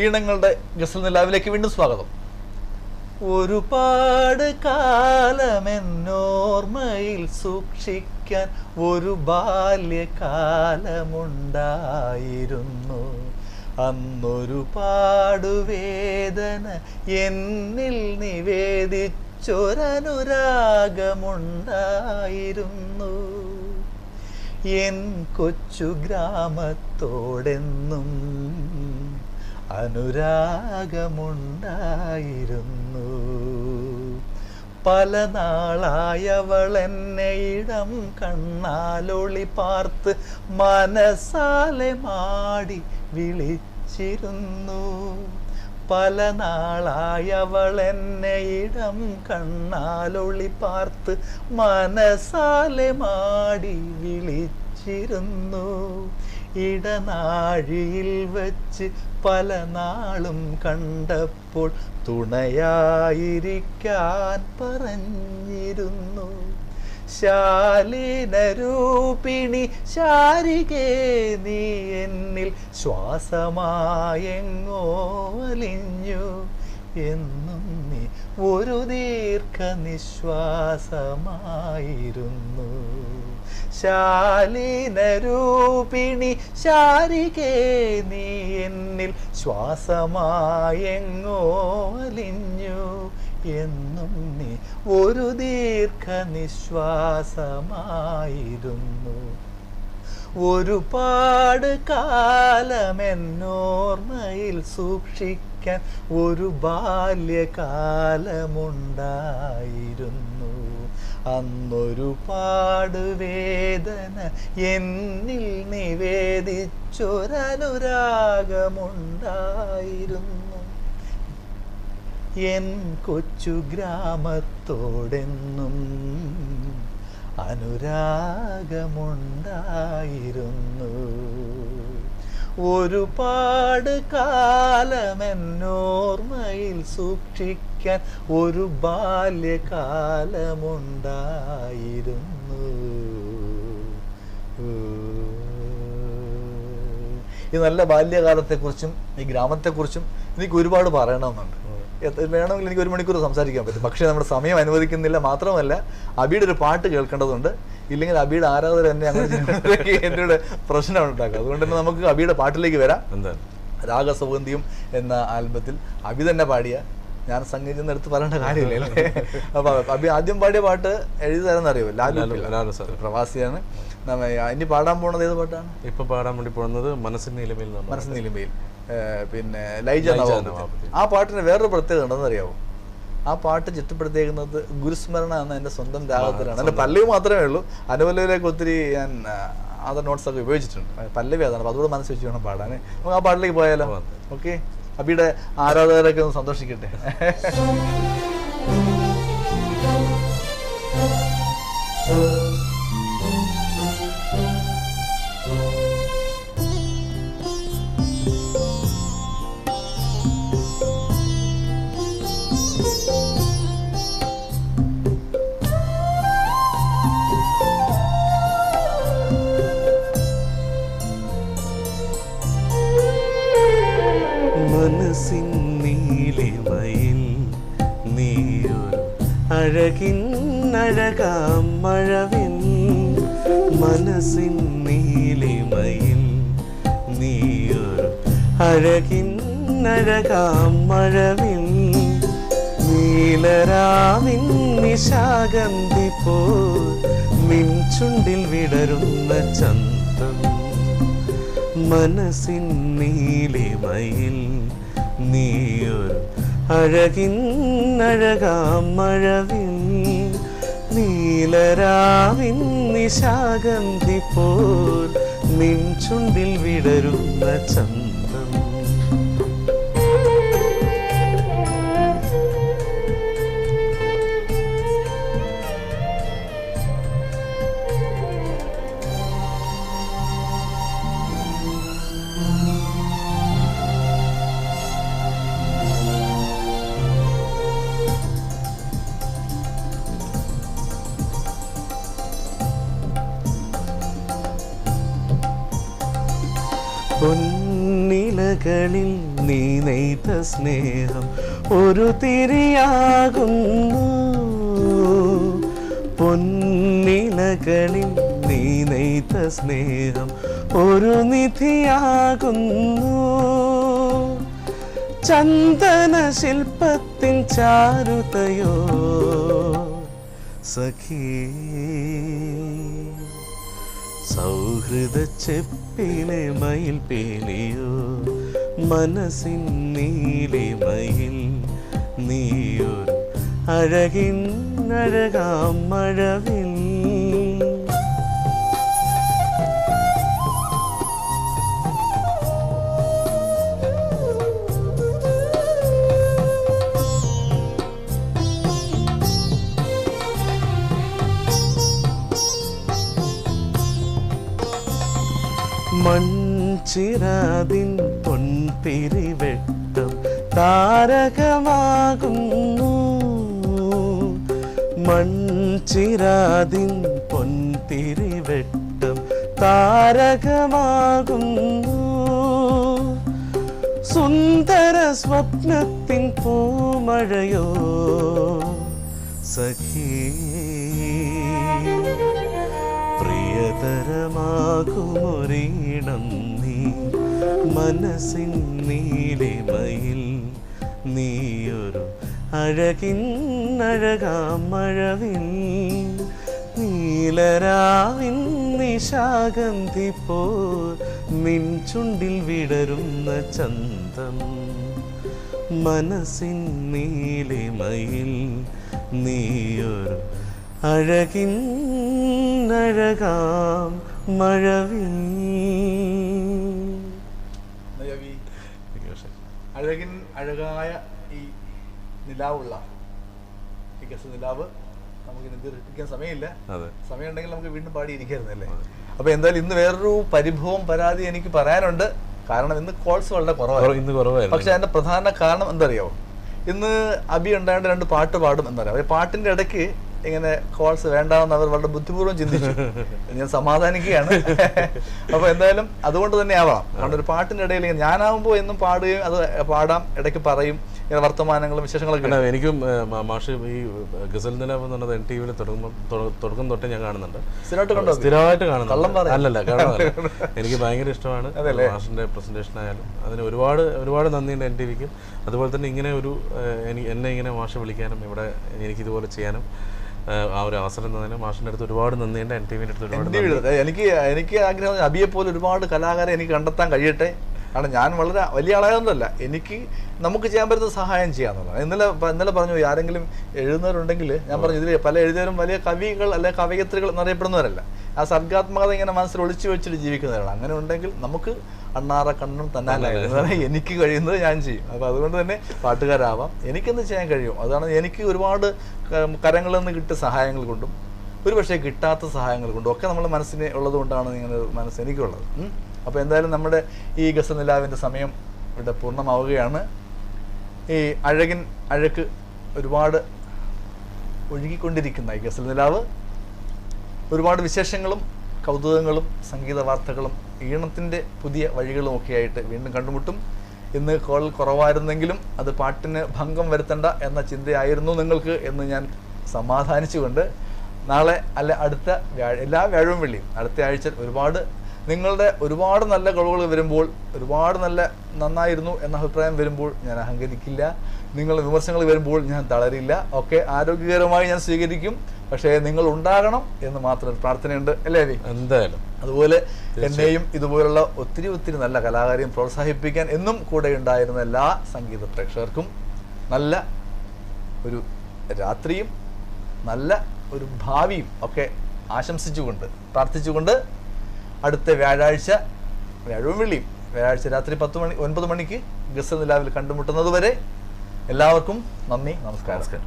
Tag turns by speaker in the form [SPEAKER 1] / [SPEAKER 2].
[SPEAKER 1] ഈണങ്ങളുടെ ഗസൽ നിലാവിലേക്ക് വീണ്ടും സ്വാഗതം. ഒരുപാട് കാലമെന്നോർമ്മയിൽ സൂക്ഷിക്കാൻ ഒരു ബാല്യകാലമുണ്ടായിരുന്നു. അന്നൊരുപാട് വേദന എന്നിൽ നിവേദിച്ചൊരനുരാഗമുണ്ടായിരുന്നു. എൻ കൊച്ചു ഗ്രാമത്തോടെന്നും അനുരാഗമുണ്ടായിരുന്നു. പല നാളായവളെന്നെ ഇടം കണ്ണാലൊളി പാർത്ത് മനസ്സാലെ മാടി വിളിച്ചിരുന്നു. പല നാളായവളെന്നെ ഇടം കണ്ണാലൊളി പാർത്ത് മനസ്സാലെ മാടി വിളിച്ചിരുന്നു. ഇടനാഴിയിൽ വച്ച് പല നാളും കണ്ടപ്പോൾ തുണയായിരിക്കാൻ പറഞ്ഞിരുന്നു. ശാലീനരൂപിണി ശാരികേ നീ എന്നിൽ ശ്വാസമായെങ്ങോ അലിഞ്ഞു. എന്നും നീ ഒരു ദീർഘനിശ്വാസമായിരുന്നു. ശാലീനരൂപിണി ശാരികേ നീ എന്നിൽ ശ്വാസമായെങ്ങോ അലിഞ്ഞു. എന്നും നീ ഒരു ദീർഘനിശ്വാസമായിരുന്നു. ഒരുപാട് കാലമെന്നോർമ്മയിൽ സൂക്ഷിക്കാൻ ഒരു ബാല്യകാലമുണ്ടായിരുന്നു. അന്നൊരുപാട് വേദന എന്നിൽ നിവേദിച്ചൊരനുരാഗമുണ്ടായിരുന്നു. എൻ കൊച്ചു ഗ്രാമത്തോടെന്നും അനുരാഗമുണ്ടായിരുന്നു. ഒരുപാട് കാലമെന്നോർമ്മയിൽ സൂക്ഷിക്കാൻ ഒരു ബാല്യകാലമുണ്ടായിരുന്നു. ഈ നല്ല ബാല്യകാലത്തെക്കുറിച്ചും ഈ ഗ്രാമത്തെക്കുറിച്ചും എനിക്ക് ഒരുപാട് പറയണമെന്നുണ്ട്. വേണമെങ്കിൽ എനിക്ക് 1 മണിക്കൂർ സംസാരിക്കാൻ പറ്റും. പക്ഷേ നമ്മുടെ സമയം അനുവദിക്കുന്നില്ല. മാത്രമല്ല അബിയുടെ ഒരു പാട്ട് കേൾക്കേണ്ടതുണ്ട്. ഇല്ലെങ്കിൽ അബിയുടെ ആരാധകർ തന്നെ അങ്ങനെ എൻ്റെ പ്രശ്നം ഉണ്ടാക്കുക. അതുകൊണ്ട് തന്നെ നമുക്ക് അബിയുടെ പാട്ടിലേക്ക് വരാം. രാഗസൗഗന്ധിയും എന്ന ആൽബത്തിൽ അബി തന്നെ പാടിയ, ഞാൻ സംഗീതം എടുത്ത് പറയേണ്ട കാര്യമില്ല അല്ലേ. അപ്പൊ അബി ആദ്യം പാടിയ പാട്ട് എഴുതി തരാൻ അറിയോ? പ്രവാസിയാണ്. ഇനി പാടാൻ പോണത് ഏത് പാട്ടാണ്?
[SPEAKER 2] ഇപ്പൊ പാടാൻ വേണ്ടി പോകുന്നത് മനസ്സിൻ നീലമയിൽ.
[SPEAKER 1] മനസ്സിൻ നീലമയിൽ പിന്നെ ലൈജ നവാബുദ്ദീൻ. ആ പാട്ടിന് വേറൊരു പ്രത്യേകത ഉണ്ടെന്ന് അറിയാമോ? ആ പാട്ട് ചിട്ടപ്പെടുത്തിയേക്കുന്നത് ഗുരുസ്മരണ എന്ന എൻ്റെ സ്വന്തം രാഗത്തിലാണ്. എൻ്റെ പല്ലവി മാത്രമേ ഉള്ളൂ. അനുപല്ലവിയിലേക്ക് ഒത്തിരി ഞാൻ അതർ നോട്ട്സ് ഒക്കെ ഉപയോഗിച്ചിട്ടുണ്ട്. പല്ലവി അതാണ്. അപ്പോൾ അതുകൂടെ മനസ്സ് വെച്ച് വേണം പാടാൻ. നമുക്ക് ആ പാട്ടിലേക്ക് പോയാലോ? ഓക്കെ. അബിയുടെ ആരാധകരൊക്കെ ഒന്ന് സന്തോഷിക്കട്ടെ.
[SPEAKER 3] മനസ്സിൻ നീലിമയിൽ നീയൊരു അഴകിൻ അഴകാം മഴവിൽ. മനസ്സിൻ നീലിമയിൽ നീയൊരു അഴകിൻ അഴകാം മഴവിൽ. നീലരാവിൻ നിശാഗന്ധി പോ നിൻ ചുണ്ടിൽ വിടരുന്ന ചന്തം. മനസ്സിൻ നീലിമയിൽ നീയൊരു അഴകിൻ അഴകാം മഴവിൽ. നീലരാവിൻ നിശാഗന്ധി പോൽ നിൻ ചുണ്ടിൽ വിടരുന്ന ചന്തം. പൊന്നില പൊന്നിലകളിൽ നീ നെയ്ത സ്നേഹം ഒരു തിരിയാകുന്നു. പൊന്നിലകളിൽ നീ നെയ്ത സ്നേഹം ഒരു നിധിയാകുന്നു. ചന്ദന ശില്പത്തിൻ ചാരുതയോ സഖീ, സൗഹൃദ ചെപ്പിലെ മയിൽ പേലിയോ മനസ്സിൻ നീലിമയിൽ നീയൊരു അഴകിൻ അഴകാം മഴവിൽ. മൺചിരാതിൻ പൊൻതിരിവെട്ടം താരകമാകുന്നു. മൺചിരാതിൻ പൊൻതിരിവെട്ടം താരകമാകുന്നു. സുന്ദര സ്വപ്നത്തിൻ പൂമഴയോ സഖീ, പ്രിയതരമാകുമൊരീണം നീ മനസ്സിൻ നീലിമയിൽ നീയൊരു അഴകിൻ അഴകാം മഴവിൽ. നീലരാവിൻ നിശാഗന്ധി പോ നിൻ ചുണ്ടിൽ വിടരുന്ന ചന്തം മനസ്സിൻ നീലിമയിൽ നീയൊരു അഴകിൻ അഴകാം മഴവിൽ.
[SPEAKER 1] അഴകിൻ അഴകായ ഈ നിലാവുള്ള ഈ ഗസൽ നിലാവ് നമുക്ക് ദീർഘിപ്പിക്കാൻ സമയമില്ല. സമയം ഉണ്ടെങ്കിൽ നമുക്ക് വീണ്ടും പാടിയിരിക്കായിരുന്നല്ലേ. അപ്പൊ എന്തായാലും ഇന്ന് വേറൊരു പരിഭവം പരാതി എനിക്ക് പറയാനുണ്ട്. കാരണം ഇന്ന് കോൾസ് വളരെ കുറവായിരുന്നു. പക്ഷെ അതിന്റെ പ്രധാന കാരണം എന്താ അറിയാമോ? ഇന്ന് അബി ഉണ്ടായത് 2 പാട്ട് പാടും എന്നറിയാം. പാട്ടിന്റെ ഇടയ്ക്ക് ഇങ്ങനെ കോൾസ് വേണ്ടാന്ന് അവർ വളരെ ബുദ്ധിപൂർവ്വം ചിന്തിച്ചു. ഞാൻ സമാധാനിക്കുകയാണ്. അപ്പൊ എന്തായാലും അതുകൊണ്ട് തന്നെ ആവാം. കാരണം ഒരു പാട്ടിന്റെ ഇടയിൽ ഞാനാവുമ്പോൾ എന്നും പാടുകയും അത് പാടാം, ഇടയ്ക്ക് പറയും, ഇങ്ങനെ വർത്തമാനങ്ങളും വിശേഷങ്ങളൊക്കെ.
[SPEAKER 2] എനിക്കും മാഷ് ഈ ഗസൽ നിലാവ് എന്ന് പറഞ്ഞത് NTV തുടക്കം തൊട്ടേ ഞാൻ കാണുന്നുണ്ട്, സ്ഥിരമായിട്ട് കാണുന്നുണ്ട്. അല്ലല്ല, കാണാറില്ല. എനിക്ക് ഭയങ്കര ഇഷ്ടമാണ് മാഷിന്റെ പ്രസന്റേഷൻ ആയാലും. അതിന് ഒരുപാട് ഒരുപാട് നന്ദിയുണ്ട് NTVക്കും. അതുപോലെ തന്നെ ഇങ്ങനെ ഒരു എന്നെ ഇങ്ങനെ മാഷ് വിളിക്കാനും ഇവിടെ എനിക്കിതുപോലെ ചെയ്യാനും ആ ഒരു അവസരം തന്നതിന് മാഷിന്റെ അടുത്ത് ഒരുപാട് നന്ദിയുണ്ട്. NTVന്റെ അടുത്ത് ഒരുപാട്.
[SPEAKER 1] എനിക്ക് ആഗ്രഹം അബിയെ പോലെ ഒരുപാട് കലാകാരെ എനിക്ക് കണ്ടെത്താൻ കഴിയട്ടെ. കാരണം ഞാൻ വളരെ വലിയ ആളായതൊന്നുമല്ല, എനിക്ക് നമുക്ക് ചെയ്യാൻ പറ്റുന്ന സഹായം ചെയ്യാന്നുള്ളതാണ്. ഇന്നലെ പറഞ്ഞു, ആരെങ്കിലും എഴുതുന്നവരുണ്ടെങ്കിൽ ഞാൻ പറഞ്ഞു, ഇതിൽ പല എഴുതിയവരും വലിയ കവികൾ അല്ലെ കവയത്രികൾ എന്നറിയപ്പെടുന്നവരല്ല. ആ സർഗാത്മകത ഇങ്ങനെ മനസ്സിൽ ഒളിച്ചു വെച്ചിട്ട് ജീവിക്കുന്നവരാണ്. അങ്ങനെ ഉണ്ടെങ്കിൽ നമുക്ക് അണ്ണാറ കണ്ണും തന്നാലായിരുന്നു. എനിക്ക് കഴിയുന്നത് ഞാൻ ചെയ്യും. അപ്പോൾ അതുകൊണ്ട് തന്നെ പാട്ടുകാരാവാം, എനിക്കെന്ത് ചെയ്യാൻ കഴിയും. അതാണ് എനിക്ക് ഒരുപാട് കരങ്ങളിൽ നിന്ന് കിട്ടിയ സഹായങ്ങൾ കൊണ്ടും ഒരു പക്ഷേ കിട്ടാത്ത സഹായങ്ങൾ കൊണ്ടും ഒക്കെ നമ്മുടെ മനസ്സിന് ഉള്ളത് കൊണ്ടാണ് ഇങ്ങനെ മനസ്സ് എനിക്കുള്ളത്. അപ്പോൾ എന്തായാലും നമ്മുടെ ഈ ഗസൽ നിലാവിൻ്റെ സമയം ഇവിടെ പൂർണ്ണമാവുകയാണ്. ഈ അഴകിൻ അഴക്ക് ഒരുപാട് ഒഴുകിക്കൊണ്ടിരിക്കുന്ന ഈ ഗസൽ നിലാവ് ഒരുപാട് വിശേഷങ്ങളും കൗതുകങ്ങളും സംഗീത വാർത്തകളും ഈണത്തിൻ്റെ പുതിയ വഴികളും ഒക്കെ ആയിട്ട് വീണ്ടും കണ്ടുമുട്ടും. ഇന്ന് കോൾ കുറവായിരുന്നെങ്കിലും അത് പാട്ടിന് ഭംഗം വരുത്തണ്ട എന്ന ചിന്തയായിരുന്നു നിങ്ങൾക്ക് എന്ന് ഞാൻ സമാധാനിച്ചുകൊണ്ട് നാളെ അല്ല അടുത്ത എല്ലാ വ്യാഴവും വെള്ളിയും അടുത്ത ആഴ്ച നിങ്ങളുടെ ഒരുപാട് നല്ല കഴിവുകൾ വരുമ്പോൾ, ഒരുപാട് നന്നായിരുന്നു എന്ന അഭിപ്രായം വരുമ്പോൾ ഞാൻ അഹങ്കരിക്കില്ല. നിങ്ങളുടെ വിമർശനങ്ങൾ വരുമ്പോൾ ഞാൻ തളരില്ല. ഒക്കെ ആരോഗ്യകരമായി ഞാൻ സ്വീകരിക്കും. പക്ഷേ നിങ്ങൾ ഉണ്ടാകണം എന്ന് മാത്രം പ്രാർത്ഥനയുണ്ട്, അല്ലേ?
[SPEAKER 2] എന്തായാലും
[SPEAKER 1] അതുപോലെ എന്നെയും ഇതുപോലുള്ള ഒത്തിരി നല്ല കലാകാരെയും പ്രോത്സാഹിപ്പിക്കാൻ എന്നും കൂടെ ഉണ്ടായിരുന്ന എല്ലാ സംഗീത പ്രേക്ഷകർക്കും നല്ല ഒരു രാത്രിയും നല്ല ഒരു ഭാവിയും ഒക്കെ ആശംസിച്ചുകൊണ്ട് പ്രാർത്ഥിച്ചുകൊണ്ട് അടുത്ത വ്യാഴവും വെള്ളിയും വ്യാഴാഴ്ച രാത്രി 9 മണിക്ക് ഗസൽ നിലാവിൽ കണ്ടുമുട്ടുന്നത് വരെ എല്ലാവർക്കും നന്ദി, നമസ്കാരം.